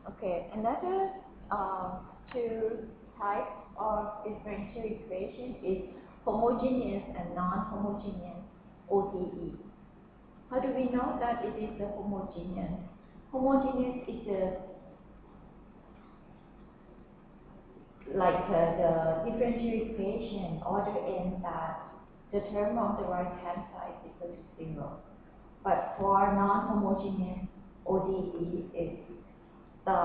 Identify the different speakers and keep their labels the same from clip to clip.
Speaker 1: Okay, another two types of differential equation is homogeneous and non-homogeneous ODE. How do we know that it is a homogeneous? Homogeneous is the differential equation order n that the term on the right hand side is equal to 0. But for non-homogeneous ODE, it's the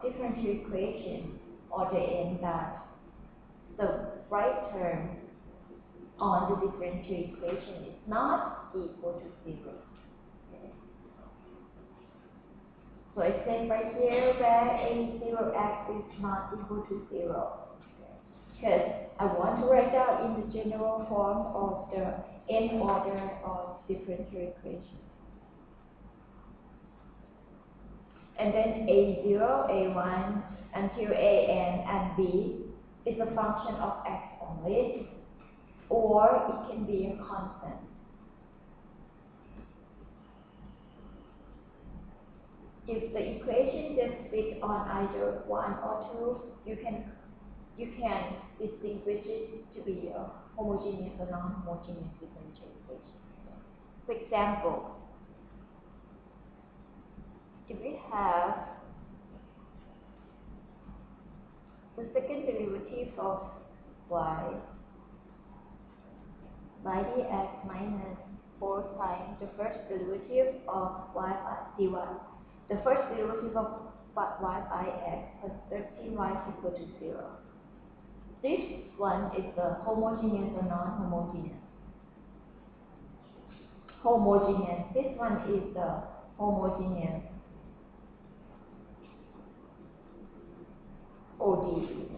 Speaker 1: differential equation order n that the right term on the differential equation is not equal to 0. Okay. So it says right here where a0x is not equal to 0. Because I want to write out in the general form of the n order of differential equation. And then a0, a1 until an and b is a function of x only, or it can be a constant. If the equation just fit on either 1 or 2, you can distinguish it to be a homogeneous or non-homogeneous differential equation. For example, if we have the second derivative of y by dx minus 4 times the first derivative of y by dy. The first derivative of y by x plus 13y is equal to 0. This one is the homogeneous or non-homogeneous. Homogeneous. This one is the homogeneous ODE.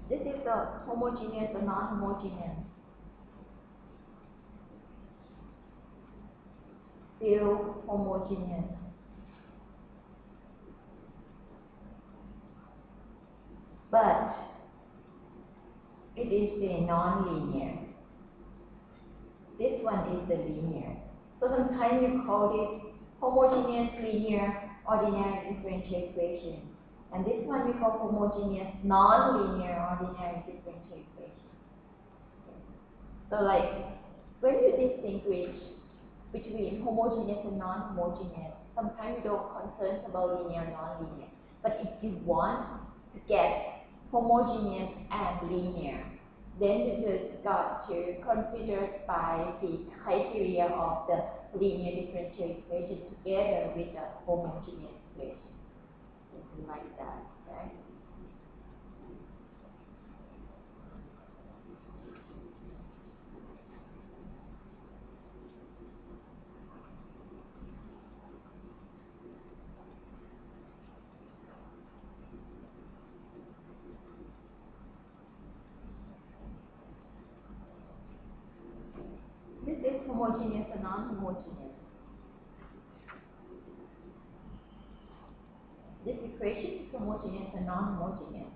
Speaker 1: This is the homogeneous or non-homogeneous. Still homogeneous. But it is the non-linear. This one is the linear. So sometimes you call it homogeneous linear ordinary differential equation. And this one we call homogeneous non-linear ordinary differential equation. So like when you distinguish between homogeneous and non-homogeneous, sometimes you don't concern about linear and non-linear. But if you want to get homogeneous and linear, then you just got to consider by the criteria of the linear differential equation together with the homogeneous equation. Something like that, right? This is homogeneous and non-homogeneous. This equation is homogeneous and non-homogeneous.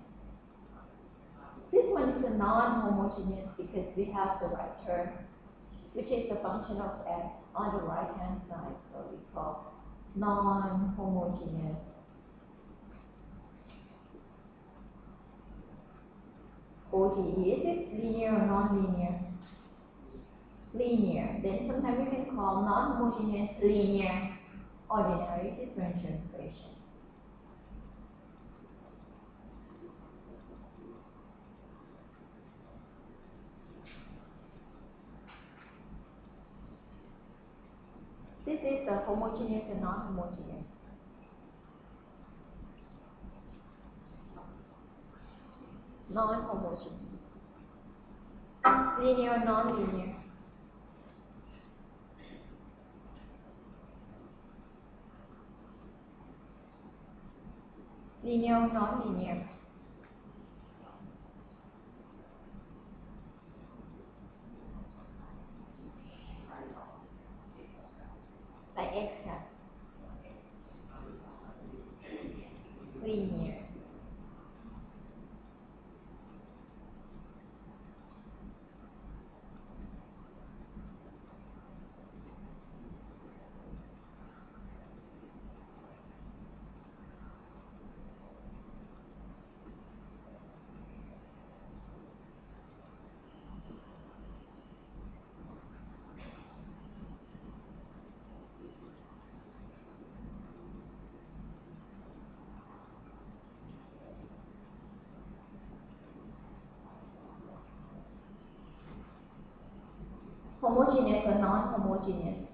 Speaker 1: This one is a non-homogeneous because we have the right term, which is the function of x on the right hand side. So we call non-homogeneous. ODE, is it linear or non-linear? Linear. Then sometimes we can call non-homogeneous linear ordinary differential equation. This is the homogeneous and non-homogeneous. Non-homogeneous. Linear or non-linear? Linear or non-linear? Like x hat. linear. Homogeneous or non-homogeneous?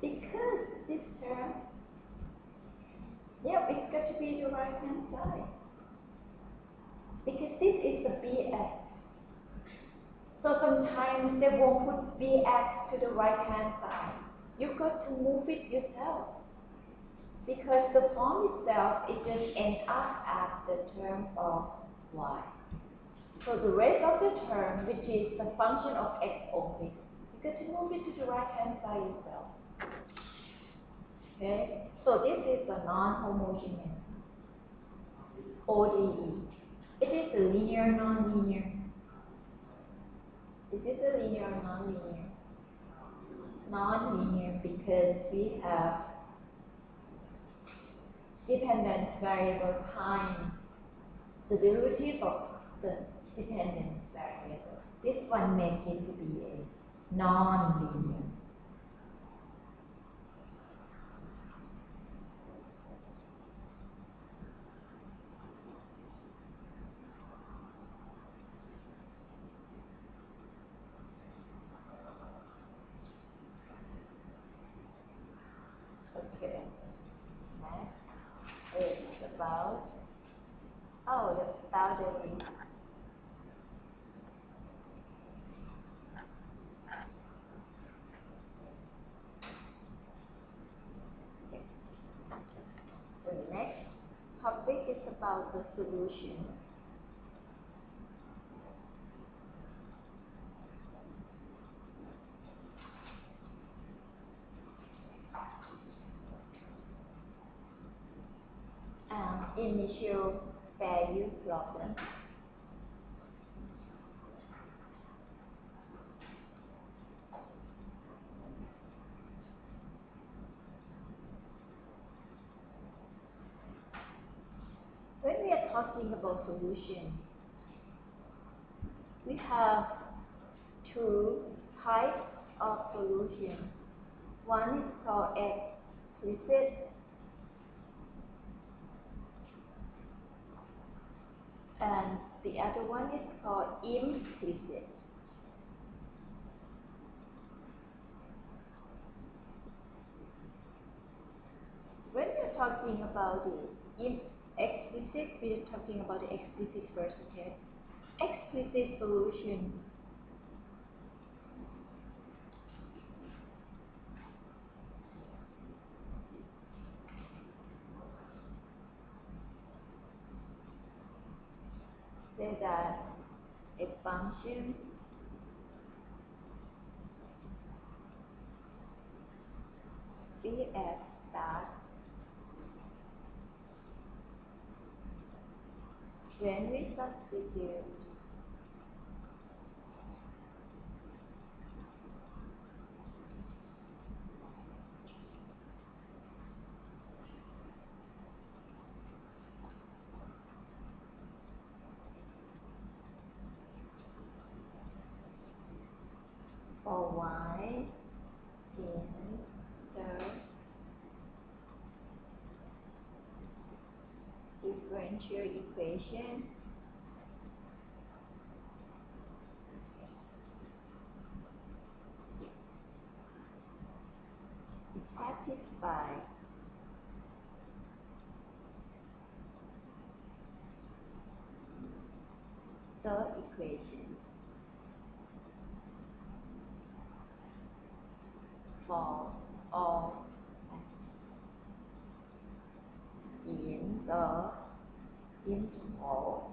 Speaker 1: Because this term, yep, it's got to be the right hand side. Because this is the bx. So sometimes they won't put bx to the right hand side. You've got to move it yourself. Because the form itself, it just ends up as the term of y. So the rest of the term, which is the function of x only, you got to move it to the right hand side yourself. Okay? So this is a non-homogeneous ODE. It is a linear, non-linear. Is this a linear or non-linear? Non-linear because we have dependent variable times the derivative of the dependent variable. This one makes it to be a non-linear. Okay. Next is about the boundary. The next topic is about the solution. Initial value problem. When we are talking about solution, we have two types of solution. One is called explicit and the other one is called implicit. When we are talking about the explicit, we are talking about the explicit first, okay? Explicit solution say that a function Bf star when we substitute for y in the differential equation, it satisfies the equation. for all in the interval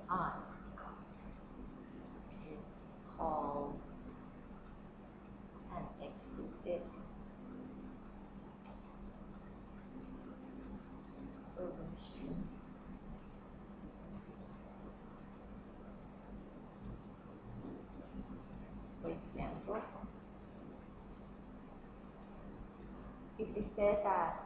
Speaker 1: I is called an explicit solution. For example, if we say that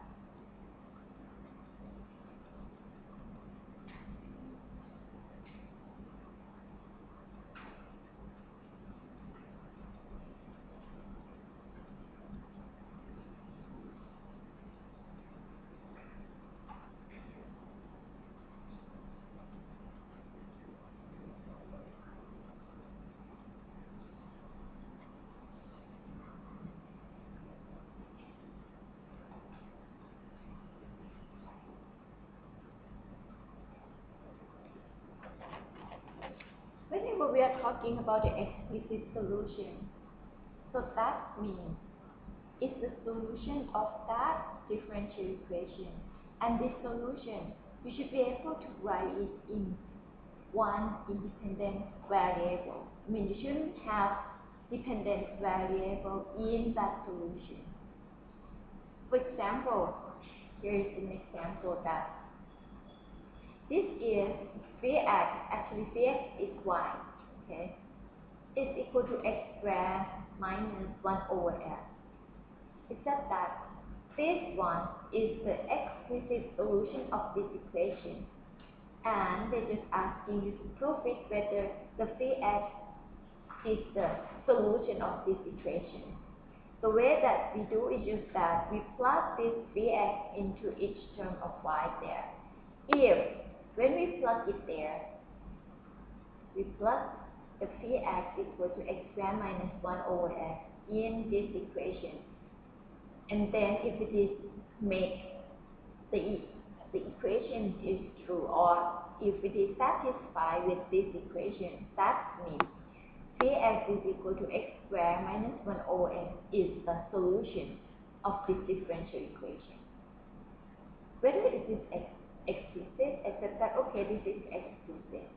Speaker 1: whenever we are talking about the explicit solution, so that means it's the solution of that differential equation. And this solution, you should be able to write it in one independent variable. I mean, you shouldn't have dependent variable in that solution. For example, here is an example that this is Vx, actually Vx is y, okay? Is equal to x squared minus 1 over x. Except that this one is the explicit solution of this equation. And they're just asking you to prove it whether the Vx is the solution of this equation. The way that we do is just that we plug this Vx into each term of y there. If, when we plug it there, we plug the Vx equal to x squared minus 1 over x in this equation. And then if it is make the equation is true, or if it is satisfied with this equation, that means Vx is equal to x squared minus 1 over x is the solution of this differential equation. Whether it is explicit, except that, okay, this is explicit,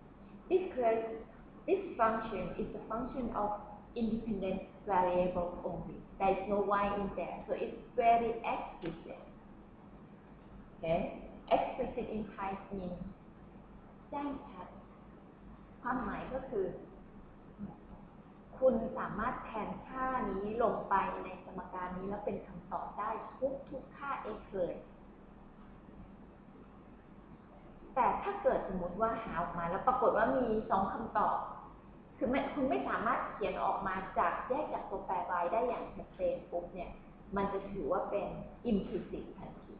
Speaker 1: because this function is a function of independent variable only. There is no y in there, so it's very explicit. Okay, explicit implies means แจ้งชัด ความหมายก็คือคุณสามารถแทนค่านี้ลงไปในสมการนี้แล้วเป็นคำตอบได้ทุกค่า x เลยแต่ถ้าเกิดสมมุติว่าหาออกมาแล้วปรากฏว่ามี2คำตอบคือคุณไม่สามารถเขียนออกมาจากแยกจากตัวแปร y ได้อย่างชัดเจนปุ๊บเนี่ยมันจะถือว่าเป็น implicit ทันที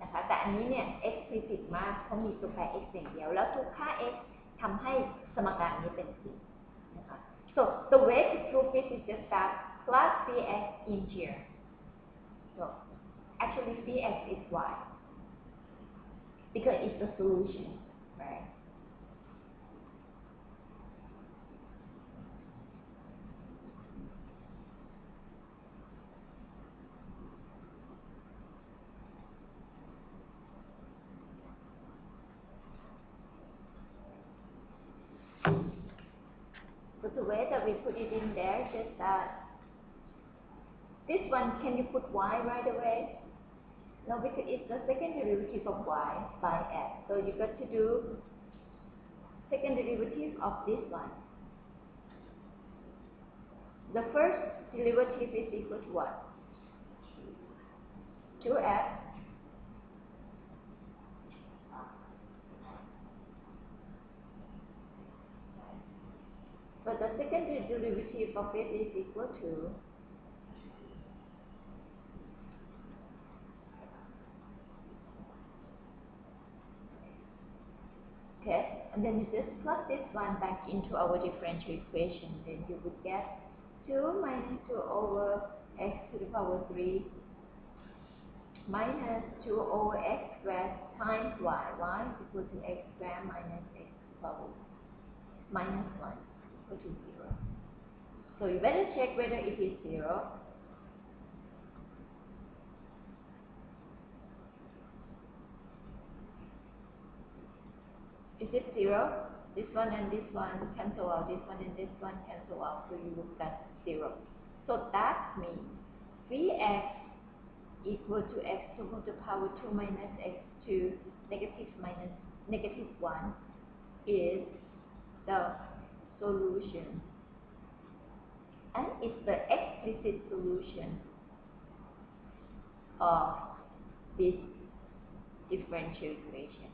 Speaker 1: นะคะแต่อันนี้เนี่ย explicit มากเพราะมีตัวแปร x อย่างเดียวแล้วทุกค่า x ทำให้สมการนี้เป็นจริงนะคะ so the way to prove this is just that plug Vx in here. So actually Vx is y because it's the solution, right? So the way that we put it in there is just that this one, can you put y right away? No, because it's the second derivative of y by x. So you got to do second derivative of this one. The first derivative is equal to what? 2x. So the second derivative of it is equal to okay, and then you just plug this one back into our differential equation, then you would get 2 minus 2 over x to the power 3 minus 2 over x squared times y. Y is equal to x squared minus x to the power minus 1 equal to 0. So you better check whether it is 0. Is it 0? This one and this one cancel out, this one and this one cancel out, so you will get 0. So that means Vx equal to x to the power 2 minus x2 negative 1 is the solution, and it's the explicit solution of this differential equation.